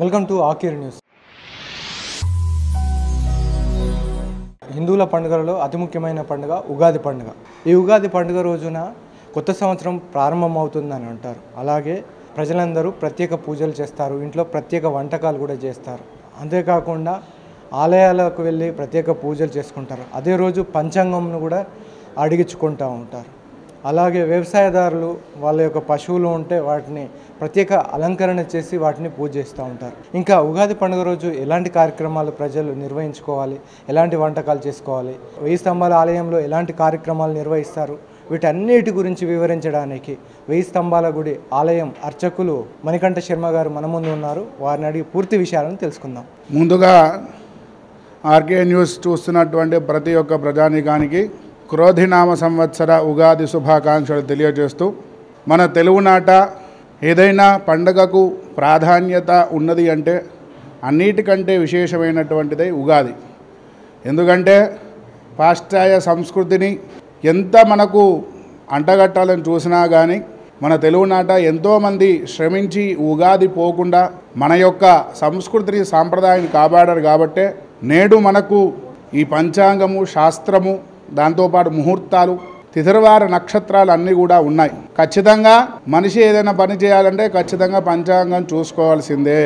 Welcome to ఆకిర్ news. హిందువుల పండుగలలో అతి ముఖ్యమైన పండుగ ఉగాది పండుగ. ఈ ఉగాది పండుగ రోజున కొత్త సంవత్సరం ప్రారంభమవుతుందని అంటారు. అలాగే ప్రజలందరూ ప్రత్యేక పూజలు చేస్తారు, ఇంట్లో ప్రత్యేక వంటకాలు కూడా చేస్తారు. అంతేకాకుండా ఆలయాలకు వెళ్ళి ప్రత్యేక పూజలు చేసుకుంటారు. అదే రోజు పంచాంగంను కూడా అడిగించుకుంటూ ఉంటారు. అలాగే వ్యవసాయదారులు వాళ్ళ యొక్క పశువులు ఉంటే వాటిని ప్రత్యేక అలంకరణ చేసి వాటిని పూజ చేస్తూ ఉంటారు. ఇంకా ఉగాది పండుగ రోజు ఎలాంటి కార్యక్రమాలు ప్రజలు నిర్వహించుకోవాలి, ఎలాంటి వంటకాలు చేసుకోవాలి, 1000 స్తంభాల ఆలయంలో ఎలాంటి కార్యక్రమాలు నిర్వహిస్తారు, వీటన్నిటి గురించి వివరించడానికి 1000 స్తంభాల గుడి ఆలయం అర్చకులు మణికంఠ శర్మ గారు మన ముందు ఉన్నారు. వారిని అడిగి పూర్తి విషయాలను తెలుసుకుందాం. ముందుగా ఆర్కే న్యూస్ చూస్తున్నటువంటి ప్రతి ఒక్క ప్రజానీకానికి క్రోధినామ సంవత్సర ఉగాది శుభాకాంక్షలు తెలియజేస్తూ, మన తెలుగునాట ఏదైనా పండగకు ప్రాధాన్యత ఉన్నది అంటే అన్నిటికంటే విశేషమైనటువంటిదే ఉగాది. ఎందుకంటే పాశ్చాత్య సంస్కృతిని ఎంత మనకు అంటగట్టాలని చూసినా కానీ మన తెలుగునాట ఎంతోమంది శ్రమించి ఉగాది పోకుండా మన యొక్క సంస్కృతిని సాంప్రదాయాన్ని కాపాడారు. కాబట్టే నేడు మనకు ఈ పంచాంగము, శాస్త్రము, దాంతోపాటు ముహూర్తాలు, తిథివార నక్షత్రాలు అన్నీ కూడా ఉన్నాయి. ఖచ్చితంగా మనిషి ఏదైనా పని చేయాలంటే ఖచ్చితంగా పంచాంగం చూసుకోవాల్సిందే.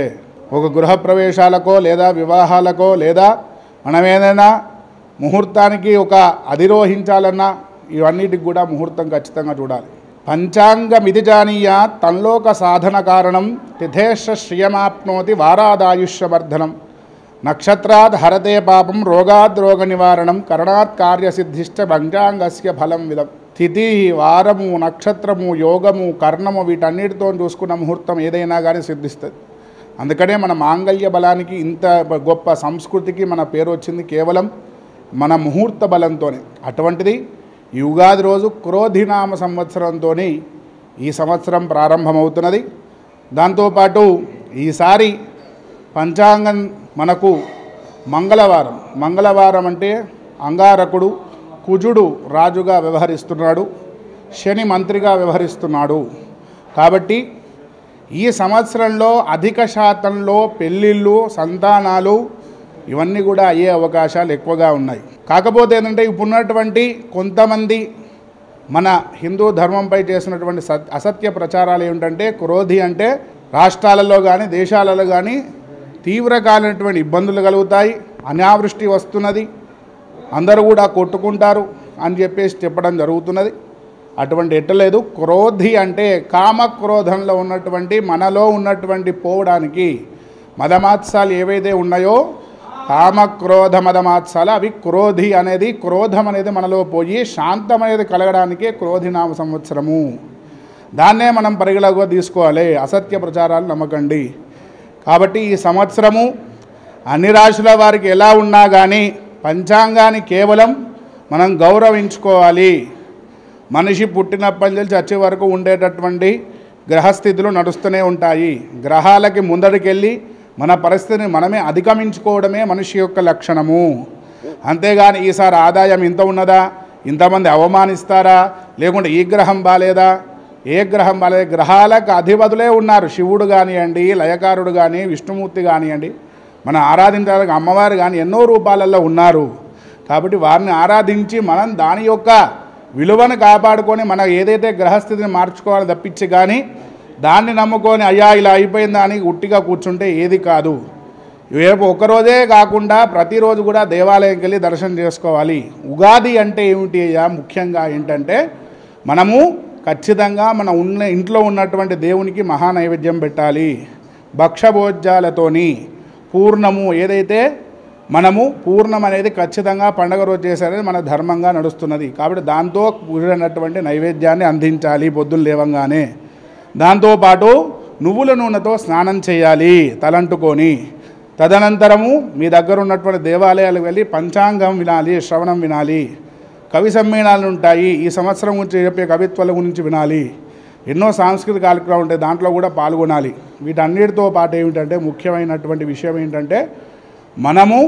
ఒక గృహప్రవేశాలకో లేదా వివాహాలకో లేదా మనం ఏదైనా ముహూర్తానికి ఒక అధిరోహించాలన్నా ఇవన్నిటికి కూడా ముహూర్తం ఖచ్చితంగా చూడాలి. పంచాంగమితి జానీయ తన్లోక సాధన కారణం తిథేశ శ్రియమాప్నోతి వారాదాయుష్యవర్ధనం నక్షత్రాద్ హరతే పాపం రోగాద్ రోగ నివారణం కరణాత్ కార్యసిద్ధిష్ట పంచాంగస్య ఫలం విధం. తిథి, వారము, నక్షత్రము, యోగము, కర్ణము వీటన్నిటితో చూసుకున్న ముహూర్తం ఏదైనా కానీ సిద్ధిస్తుంది. అందుకనే మన మాంగళ్య బలానికి ఇంత గొప్ప సంస్కృతికి మన పేరు వచ్చింది కేవలం మన ముహూర్త బలంతోనే. అటువంటిది ఈ ఉగాది రోజు క్రోధినామ సంవత్సరంతో ఈ సంవత్సరం ప్రారంభమవుతున్నది. దాంతోపాటు ఈసారి పంచాంగం మనకు మంగళవారం అంటే అంగారకుడు, కుజుడు రాజుగా వ్యవహరిస్తున్నాడు, శని మంత్రిగా వ్యవహరిస్తున్నాడు. కాబట్టి ఈ సంవత్సరంలో అధిక శాతంలో పెళ్ళిళ్ళు, సంతానాలు ఇవన్నీ కూడా అయ్యే అవకాశాలు ఎక్కువగా ఉన్నాయి. కాకపోతే ఏంటంటే ఇప్పుడున్నటువంటి కొంతమంది మన హిందూ ధర్మంపై చేసినటువంటి అసత్య ప్రచారాలు ఏమిటంటే, క్రోధి అంటే రాష్ట్రాలలో కానీ దేశాలలో కానీ తీవ్రకాలైనటువంటి ఇబ్బందులు కలుగుతాయి, అనావృష్టి వస్తున్నది, అందరూ కూడా కొట్టుకుంటారు అని చెప్పడం జరుగుతున్నది. అటువంటి ఎట్టలేదు. క్రోధి అంటే కామక్రోధంలో ఉన్నటువంటి మనలో ఉన్నటువంటి పోవడానికి మదమాత్సాలు ఏవైతే ఉన్నాయో కామక్రోధ మదమాత్సాలు అవి క్రోధి అనేది, క్రోధం అనేది మనలో పోయి శాంతం అనేది కలగడానికే క్రోధినామ సంవత్సరము. దాన్నే మనం పరిగణలోకి తీసుకోవాలి. అసత్య ప్రచారాలు నమ్మకండి. కాబట్టి ఈ సంవత్సరము అన్ని రాశుల వారికి ఎలా ఉన్నా కానీ పంచాంగాన్ని కేవలం మనం గౌరవించుకోవాలి. మనిషి పుట్టినప్పటి నుంచి చచ్చే వరకు ఉండేటటువంటి గ్రహస్థితులు నడుస్తూనే ఉంటాయి. గ్రహాలకి ముందడికెళ్ళి మన పరిస్థితిని మనమే అధిగమించుకోవడమే మనిషి యొక్క లక్షణము. అంతేగాని ఈసారి ఆదాయం ఇంత ఉన్నదా, ఇంతమంది అవమానిస్తారా, లేకుంటే ఈ గ్రహం బాలేదా, ఏ గ్రహం బాలేదు, గ్రహాలకు అధిపతులే ఉన్నారు. శివుడు కానివ్వండి, లయకారుడు కానీ, విష్ణుమూర్తి కానివ్వండి, మన ఆరాధించడానికి అమ్మవారు కానీ ఎన్నో రూపాలలో ఉన్నారు. కాబట్టి వారిని ఆరాధించి మనం దాని యొక్క విలువను కాపాడుకొని మన ఏదైతే గ్రహస్థితిని మార్చుకోవాలో తప్పించి కానీ దాన్ని నమ్ముకొని అయ్యా ఇలా అయిపోయిందా అని ఉట్టిగా కూర్చుంటే ఏది కాదు. రేపు ఒక్కరోజే కాకుండా ప్రతిరోజు కూడా దేవాలయంకి వెళ్ళి దర్శనం చేసుకోవాలి. ఉగాది అంటే ఏమిటి అయ్యా, ముఖ్యంగా ఏంటంటే మనము ఖచ్చితంగా మన ఇంట్లో ఉన్నటువంటి దేవునికి మహానైవేద్యం పెట్టాలి. భక్షభోజ్యాలతోని పూర్ణము ఏదైతే మనము పూర్ణం అనేది ఖచ్చితంగా పండగ రోజు చేసేది మన ధర్మంగా నడుస్తున్నది. కాబట్టి దాంతో కూడినటువంటి నైవేద్యాన్ని అందించాలి పొద్దున్న లేవంగానే. దాంతోపాటు నువ్వుల నూనెతో స్నానం చేయాలి తలంటుకొని. తదనంతరము మీ దగ్గర ఉన్నటువంటి దేవాలయాలకు వెళ్ళి పంచాంగం వినాలి, శ్రవణం వినాలి, కవి సమ్మేళనాలు ఉంటాయి, ఈ సంవత్సరం గురించి చెప్పే కవిత్వాల గురించి వినాలి, ఎన్నో సాంస్కృతిక కార్యక్రమాలు ఉంటాయి, దాంట్లో కూడా పాల్గొనాలి. వీటన్నిటితో పాటు ఏమిటంటే ముఖ్యమైనటువంటి విషయం ఏంటంటే మనము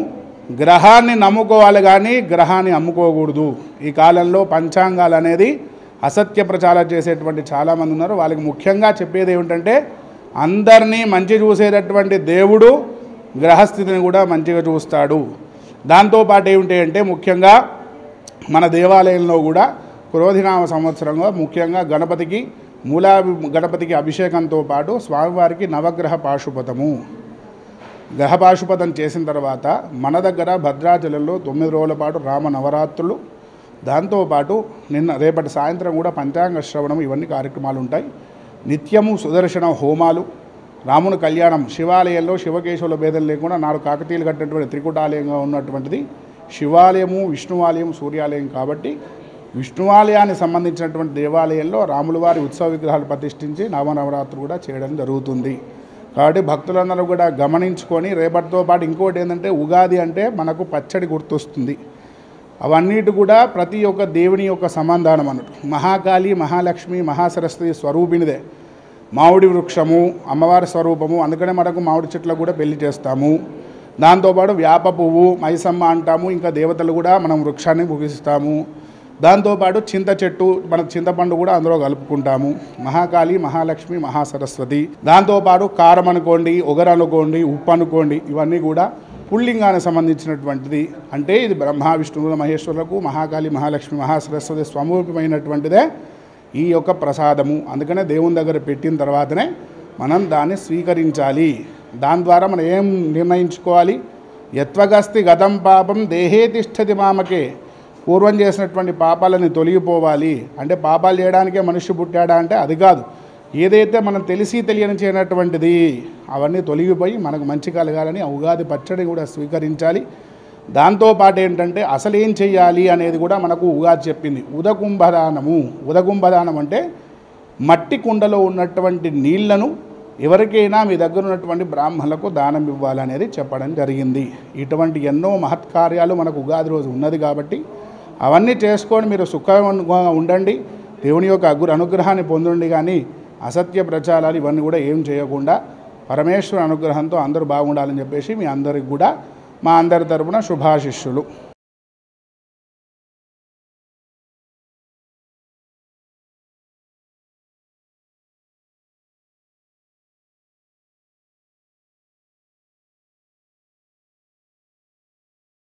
గ్రహాన్ని నమ్ముకోవాలి కానీ గ్రహాన్ని అమ్ముకోకూడదు. ఈ కాలంలో పంచాంగాలు అనేది అసత్య ప్రచారం చేసేటువంటి చాలామంది ఉన్నారు. వాళ్ళకి ముఖ్యంగా చెప్పేది ఏమిటంటే అందరినీ మంచి చూసేటటువంటి దేవుడు గ్రహస్థితిని కూడా మంచిగా చూస్తాడు. దాంతోపాటు ఏమిటి అంటే ముఖ్యంగా మన దేవాలయంలో కూడా క్రోధినామ సంవత్సరంలో ముఖ్యంగా గణపతికి గణపతికి అభిషేకంతో పాటు స్వామివారికి నవగ్రహ పాశుపతము గ్రహ పాశుపతం చేసిన తర్వాత మన దగ్గర భద్రాచలంలో 9 రోజుల పాటు రామ నవరాత్రులు, దాంతోపాటు రేపటి సాయంత్రం కూడా పంచాంగ శ్రవణం, ఇవన్నీ కార్యక్రమాలు ఉంటాయి. నిత్యము సుదర్శన హోమాలు, రాముని కళ్యాణం. శివాలయంలో శివకేశవుల భేదం లేకుండా 4 కాకతీయులు కట్టినటువంటి త్రికుటాలయంగా ఉన్నటువంటిది శివాలయము, విష్ణువాలయం, సూర్యాలయం. కాబట్టి విష్ణువాలయానికి సంబంధించినటువంటి దేవాలయంలో రాముల వారి ఉత్సవ విగ్రహాలు ప్రతిష్ఠించి నవనవరాత్రులు కూడా చేయడం జరుగుతుంది. కాబట్టి భక్తులందరూ కూడా గమనించుకొని, రేపటితో పాటు ఇంకోటి ఏంటంటే ఉగాది అంటే మనకు పచ్చడి గుర్తొస్తుంది. అవన్నిటి కూడా ప్రతి ఒక్క దేవుని యొక్క సమాధానం అన్నట్టు. మహాకాళి, మహాలక్ష్మి, మహాసరస్వతి స్వరూపిణిదే. మామిడి వృక్షము అమ్మవారి స్వరూపము, అందుకనే మనకు మామిడి చెట్లకు కూడా పెళ్లి చేస్తాము. దాంతోపాటు వేప పువ్వు మైసమ్మ అంటాము, ఇంకా దేవతలు కూడా మనం వృక్షాన్ని పూజిస్తాము. దాంతోపాటు చింత చెట్టు, మనకు చింతపండు కూడా అందులో కలుపుకుంటాము. మహాకాళి, మహాలక్ష్మి, మహాసరస్వతి. దాంతోపాటు కారం అనుకోండి, ఒగరు అనుకోండి, ఉప్పు అనుకోండి, ఇవన్నీ కూడా పుల్లింగానికి సంబంధించినటువంటిది. అంటే ఇది బ్రహ్మ విష్ణువుల మహేశ్వరులకు మహాకాళి, మహాలక్ష్మి, మహాసరస్వతి స్వరూపమైనటువంటిదే ఈ యొక్క ప్రసాదము. అందుకనే దేవుని దగ్గర పెట్టిన తర్వాతనే మనం దాన్ని స్వీకరించాలి. దాని ద్వారా మనం ఏం నిర్ణయించుకోవాలి? యత్వగస్తి గతం పాపం దేహే తిష్టతి మామకే. పూర్వం చేసినటువంటి పాపాలని తొలగిపోవాలి అంటే పాపాలు చేయడానికే మనిషి పుట్టాడా అంటే అది కాదు. ఏదైతే మనం తెలిసి తెలియని చేయనటువంటిది అవన్నీ తొలగిపోయి మనకు మంచి కలగాలని ఉగాది పచ్చడి కూడా స్వీకరించాలి. దాంతోపాటు ఏంటంటే అసలు ఏం చెయ్యాలి అనేది కూడా మనకు ఉగాది చెప్పింది. ఉదకుంభదానము. ఉదకుంభదానం అంటే మట్టి కుండలో ఉన్నటువంటి నీళ్లను ఎవరికైనా మీ దగ్గర ఉన్నటువంటి బ్రాహ్మణులకు దానం ఇవ్వాలనేది చెప్పడం జరిగింది. ఇటువంటి ఎన్నో మహత్కార్యాలు మనకు ఉగాది రోజు ఉన్నది కాబట్టి అవన్నీ చేసుకొని మీరు సుఖంగా ఉండండి, దేవుని యొక్క అనుగ్రహాన్ని పొందండి. కానీ అసత్య ప్రచారాలు ఇవన్నీ కూడా ఏం చేయకుండా పరమేశ్వర అనుగ్రహంతో అందరూ బాగుండాలని చెప్పేసి మీ అందరికి కూడా మా అందరి తరపున శుభాశిష్యులు.